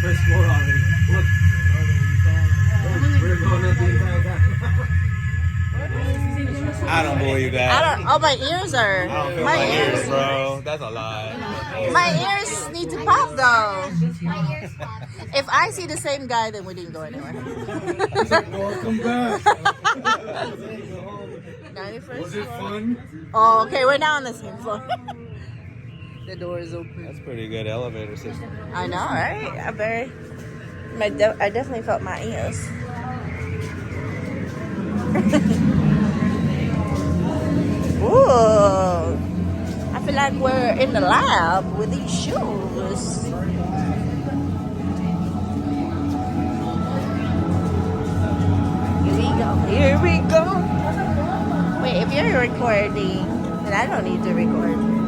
first floor already. Look. We're going up the entire time. I don't believe that. I don't. Oh, my ears are. I don't feel my my ears, bro. That's a lie. My ears need to pop though. If I see the same guy, then we didn't go anywhere. Welcome back. 91st Was it floor. fun? Oh, okay. We're now on the same floor. The door is open. That's pretty good elevator system. I know, right? I definitely felt my ears. Ooh, I feel like we're in the lab with these shoes. Here we go. Wait, if you're recording, then I don't need to record.